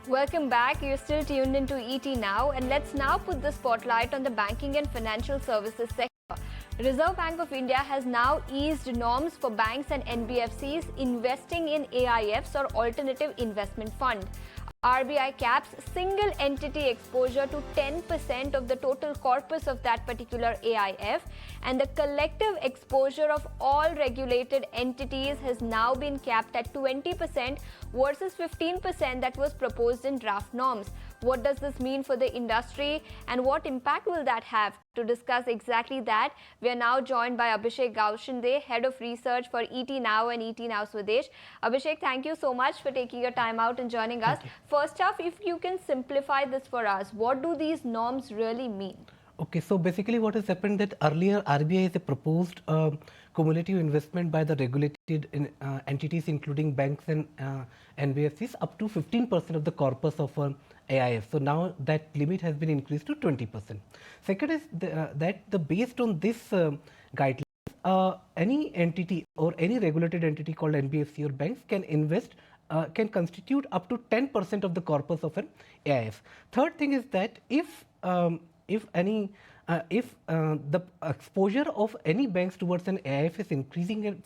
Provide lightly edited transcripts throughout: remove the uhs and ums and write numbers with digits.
Welcome back. You're still tuned into ET Now, and let's now put the spotlight on the banking and financial services sector. Reserve Bank of India has now eased norms for banks and NBFCs investing in AIFs or alternative investment fund. RBI caps single entity exposure to 10% of the total corpus of that particular AIF, and the collective exposure of all regulated entities has now been capped at 20% versus 15% that was proposed in draft norms. What does this mean for the industry, and what impact will that have? To discuss exactly that, we are now joined by Abhishek Gaushinde, Head of Research for ET Now and ET Now Swadesh. Abhishek, thank you so much for taking your time out and joining us. First off, if you can simplify this for us, what do these norms really mean? Okay, so basically what has happened that earlier RBI has proposed cumulative investment by the regulated entities including banks and NBFCs up to 15% of the corpus of AIF. So now that limit has been increased to 20%. Second is based on this guidelines, any entity or any regulated entity called NBFC or banks can invest can constitute up to 10% of the corpus of an AIF. Third thing is that if the exposure of any banks towards an AIF is increasing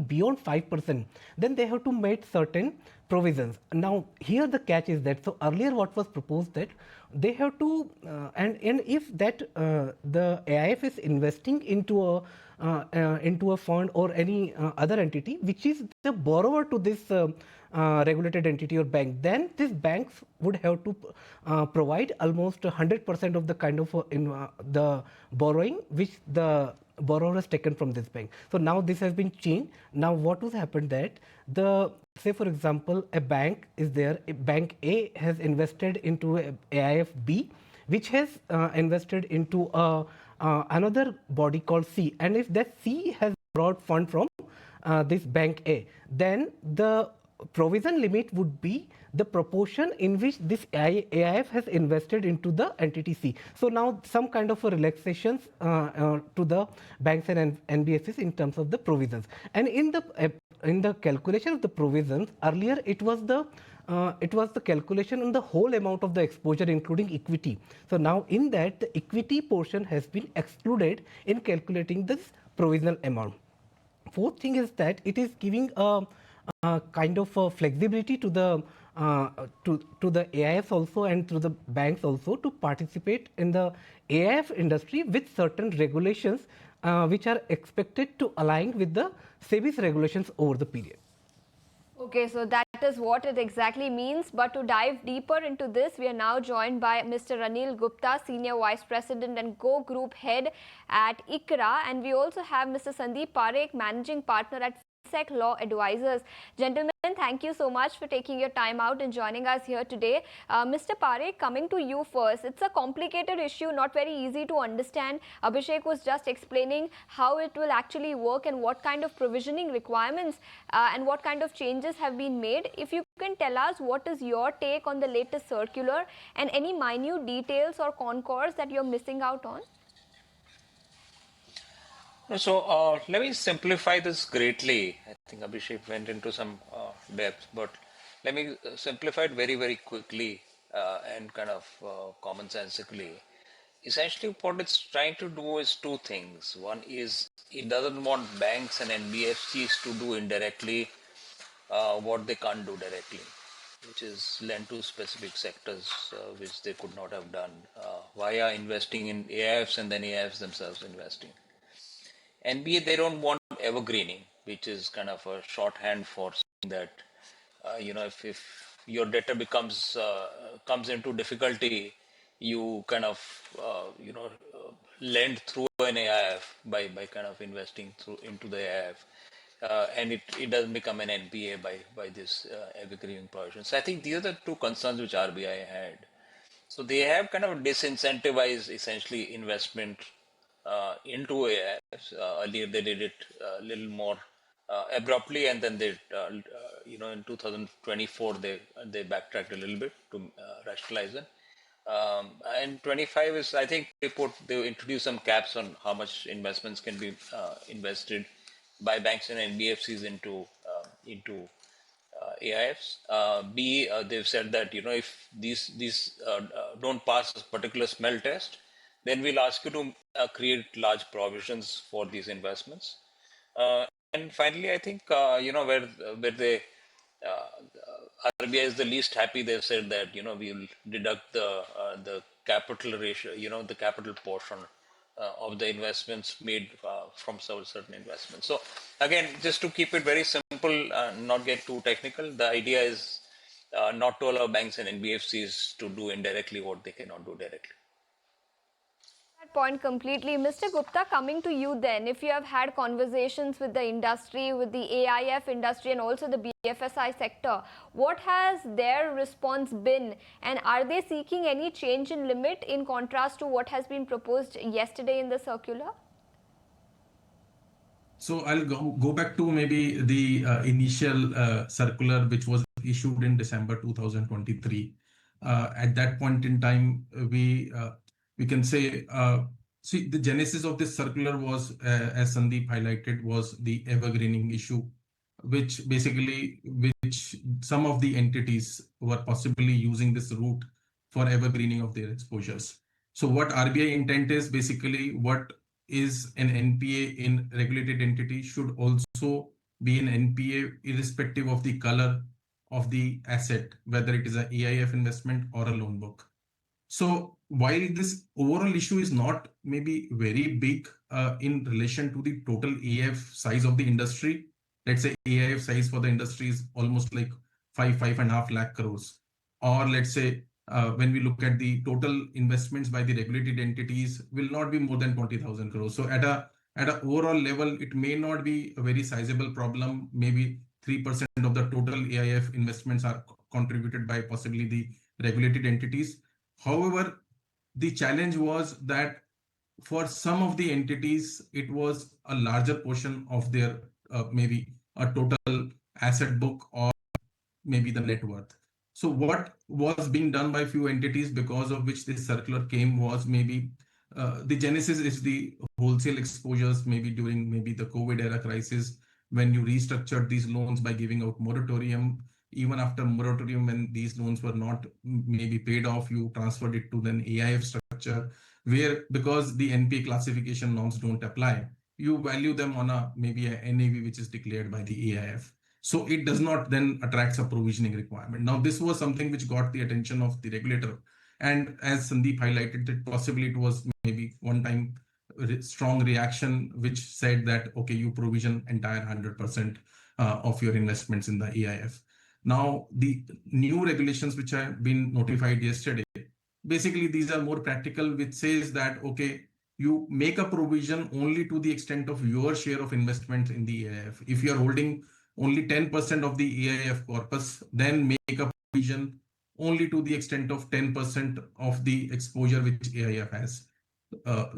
beyond 5%, then they have to make certain provisions. Now here the catch is that, so earlier what was proposed that they have to and if that the AIF is investing into a fund or any other entity which is the borrower to this regulated entity or bank, then these banks would have to provide almost 100% of the kind of the borrowing which the borrower has taken from this bank. So now this has been changed. Now what has happened that say for example a bank is there, bank A has invested into a AIF B which has invested into another body called C, and if that C has brought fund from this bank A, then the provision limit would be the proportion in which this AIF has invested into the entity C. So now some kind of a relaxations to the banks and NBFCs in terms of the provisions. And in the calculation of the provisions, earlier it was the calculation on the whole amount of the exposure including equity. So now in that the equity portion has been excluded in calculating this provisional amount. Fourth thing is that it is giving a kind of flexibility to the AIFs also and to the banks also to participate in the AIF industry with certain regulations which are expected to align with the SEBI's regulations over the period. Okay, so that is what it exactly means. But to dive deeper into this, we are now joined by Mr. Anil Gupta, Senior Vice President and Go Group Head at ICRA. And we also have Mr. Sandeep Parekh, Managing Partner at Law Advisors. Gentlemen, thank you so much for taking your time out and joining us here today. Mr. Parekh, coming to you first. It's a complicated issue, not very easy to understand. Abhishek was just explaining how it will actually work and what kind of provisioning requirements and what kind of changes have been made. If you can tell us what is your take on the latest circular and any minute details or concourse that you're missing out on. So let me simplify this greatly. I think Abhishek went into some depth, but let me simplify it very, very quickly and kind of commonsensically. Essentially, what it's trying to do is two things. One is it doesn't want banks and NBFCs to do indirectly what they can't do directly, which is lend to specific sectors which they could not have done via investing in AIFs and then AIFs themselves investing. NBA, they don't want evergreening, which is kind of a shorthand for saying that, if your debtor comes into difficulty, you kind of, lend through an AIF by kind of investing into the AIF. And it doesn't become an NPA by this evergreening provision. So I think these are the two concerns which RBI had. So they have kind of disincentivized essentially investment into AIFs. Earlier they did it a little more abruptly, and then they, in 2024 they backtracked a little bit to rationalize it. And 25 is, I think they introduced some caps on how much investments can be invested by banks and NBFCs into AIFs. B, they've said that if these don't pass a particular smell test, then we'll ask you to create large provisions for these investments. And finally, I think where they RBI is the least happy. They've said that we'll deduct the capital ratio, the capital portion of the investments made from certain investments. So again, just to keep it very simple, not get too technical, the idea is not to allow banks and NBFCs to do indirectly what they cannot do directly. That point completely. Mr. Gupta, coming to you then, if you have had conversations with the industry, with the AIF industry and also the BFSI sector, what has their response been, and are they seeking any change in limit in contrast to what has been proposed yesterday in the circular? So I'll go back to maybe the initial circular which was issued in December 2023. At that point in time, we can say, see, the genesis of this circular was, as Sandeep highlighted, was the evergreening issue, which some of the entities were possibly using this route for evergreening of their exposures. So what RBI intent is, basically what is an NPA in regulated entity should also be an NPA irrespective of the color of the asset, whether it is an AIF investment or a loan book. So while this overall issue is not maybe very big in relation to the total AIF size of the industry, let's say AIF size for the industry is almost like 5.5 lakh crores. Or let's say when we look at the total investments by the regulated entities will not be more than 20,000 crores. So at a overall level, it may not be a very sizable problem. Maybe 3% of the total AIF investments are contributed by possibly the regulated entities. However, the challenge was that for some of the entities, it was a larger portion of their maybe a total asset book or maybe the net worth. So what was being done by few entities because of which this circular came was maybe the genesis is the wholesale exposures, maybe during maybe the COVID era crisis, when you restructured these loans by giving out moratorium. Even after moratorium, when these loans were not maybe paid off, you transferred it to an AIF structure where, because the NPA classification norms don't apply, you value them on a maybe a NAV which is declared by the AIF. So it does not then attract a provisioning requirement. Now, this was something which got the attention of the regulator. And as Sandeep highlighted, that possibly it was maybe one time strong reaction which said that, okay, you provision entire 100% of your investments in the AIF. Now, the new regulations which have been notified yesterday, basically these are more practical, which says that, okay, you make a provision only to the extent of your share of investment in the AIF. If you are holding only 10% of the AIF corpus, then make a provision only to the extent of 10% of the exposure which AIF has.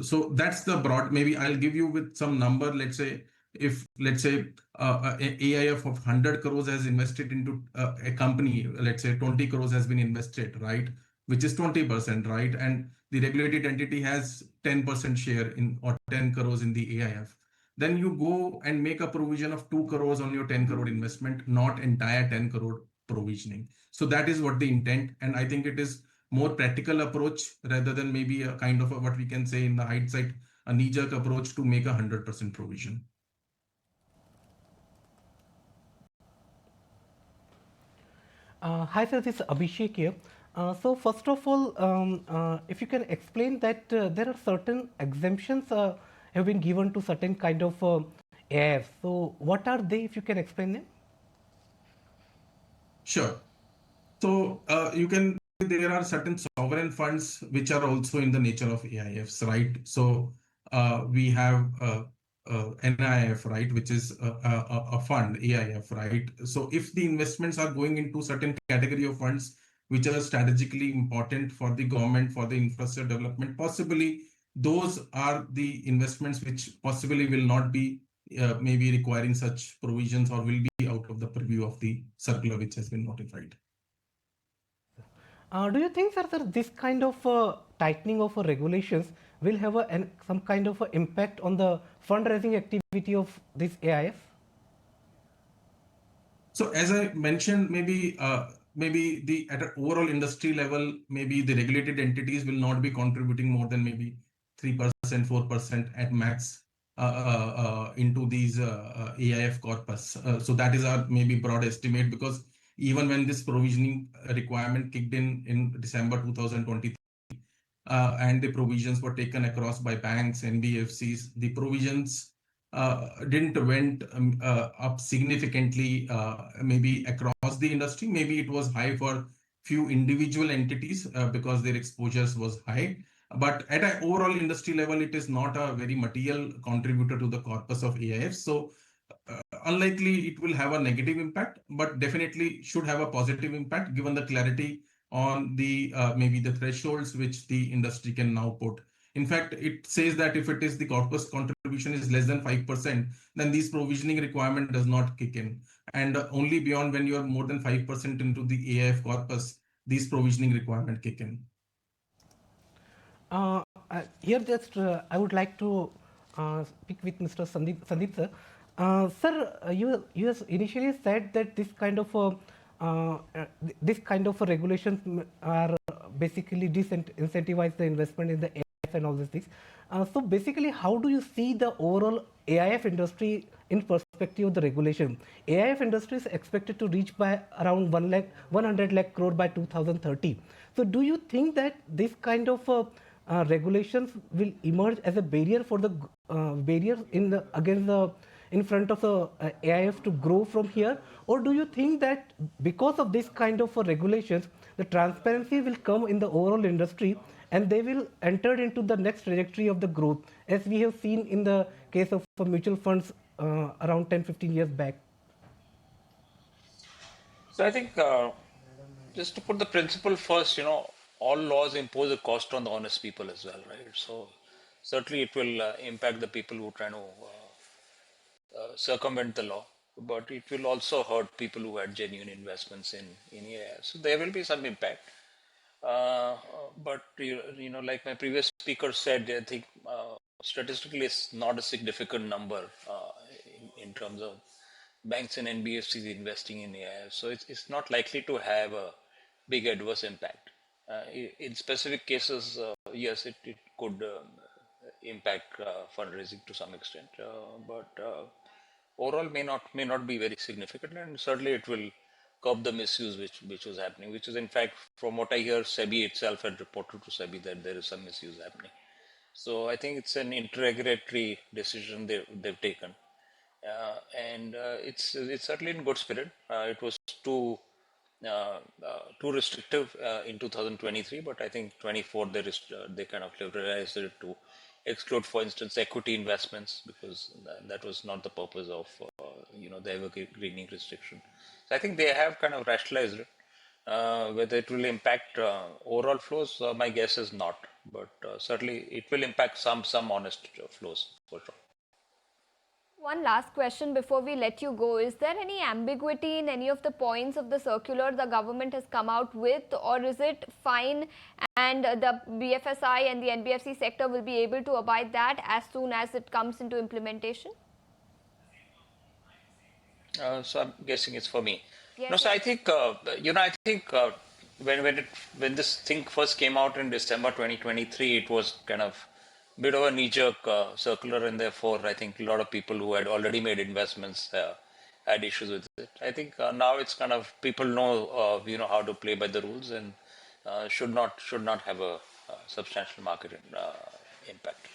So that's the broad, maybe I'll give you with some number. Let's say if let's say an AIF of 100 crores has invested into a company, let's say 20 crores has been invested, right? Which is 20%, right? And the regulated entity has 10% share in or 10 crores in the AIF. Then you go and make a provision of 2 crores on your 10 crore investment, not entire 10 crore provisioning. So that is what the intent. And I think it is more practical approach rather than maybe a kind of what we can say in the hindsight, a knee-jerk approach to make 100% provision. Hi sir, this is Abhishek here. So first of all, if you can explain that there are certain exemptions have been given to certain kind of AIFs. So what are they, if you can explain them? Sure. So there are certain sovereign funds which are also in the nature of AIFs, right? So we have NIF, right, which is a fund, AIF, right? So if the investments are going into certain category of funds which are strategically important for the government, for the infrastructure development, possibly those are the investments which possibly will not be maybe requiring such provisions or will be out of the purview of the circular which has been notified. Do you think, sir, that this kind of tightening of regulations will have some kind of impact on the fundraising activity of this AIF? So as I mentioned, maybe the at an overall industry level, maybe the regulated entities will not be contributing more than maybe 3%, 4% at max into these AIF corpus. So that is our maybe broad estimate, because even when this provisioning requirement kicked in December 2023, and the provisions were taken across by banks, NBFCs, the provisions didn't went up significantly, maybe across the industry. Maybe it was high for few individual entities because their exposures was high. But at an overall industry level, it is not a very material contributor to the corpus of AIFs. So unlikely it will have a negative impact, but definitely should have a positive impact given the clarity on the maybe the thresholds which the industry can now put. In fact, it says that if it is the corpus contribution is less than 5%, then this provisioning requirement does not kick in. And only beyond when you are more than 5% into the AIF corpus, these provisioning requirement kick in. Here just I would like to speak with Mr. Sandeep sir. Sir, you has initially said that this kind of regulations are basically disincentivize the investment in the AIF and all these things. So basically, how do you see the overall AIF industry in perspective of the regulation? AIF industry is expected to reach by around 100 lakh crore by 2030. So do you think that this kind of regulations will emerge as a barrier for the in front of the AIF to grow from here, or do you think that because of this kind of regulations, the transparency will come in the overall industry and they will enter into the next trajectory of the growth, as we have seen in the case of mutual funds around 10-15 years back? So I think just to put the principle first, all laws impose a cost on the honest people as well, right? So certainly it will impact the people who try to circumvent the law, but it will also hurt people who had genuine investments in AIF. So there will be some impact. But like my previous speaker said, I think statistically it's not a significant number in terms of banks and NBFCs investing in AIF. So it's not likely to have a big adverse impact. In specific cases, yes, it could impact fundraising to some extent, but overall may not be very significant, and certainly it will curb the misuse which was happening, which is in fact, from what I hear, SEBI itself had reported to SEBI that there is some misuse happening. So I think it's an interregulatory decision they've taken, and it's certainly in good spirit. It was too restrictive in 2023, but I think 24 they kind of liberalized it to exclude, for instance, equity investments, because that was not the purpose of the evergreening restriction. So I think they have kind of rationalized it. Whether it will impact overall flows, my guess is not, but certainly it will impact some honest flows for sure. One last question before we let you go. Is there any ambiguity in any of the points of the circular the government has come out with, or is it fine and the BFSI and the NBFC sector will be able to abide that as soon as it comes into implementation? So I'm guessing it's for me. Yes, No, so I think when this thing first came out in December 2023, it was kind of a bit of a knee-jerk circular, and therefore I think a lot of people who had already made investments had issues with it. I think now it's kind of people know how to play by the rules, and should not have a substantial market impact.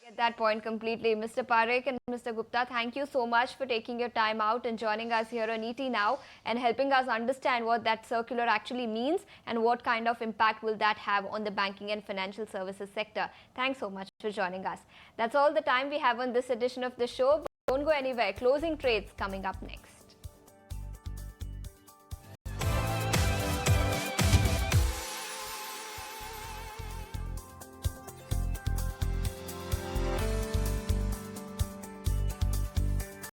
Get that point completely. Mr. Parekh and Mr. Gupta, thank you so much for taking your time out and joining us here on ET Now and helping us understand what that circular actually means and what kind of impact will that have on the banking and financial services sector. Thanks so much for joining us. That's all the time we have on this edition of the show. But don't go anywhere. Closing trades coming up next.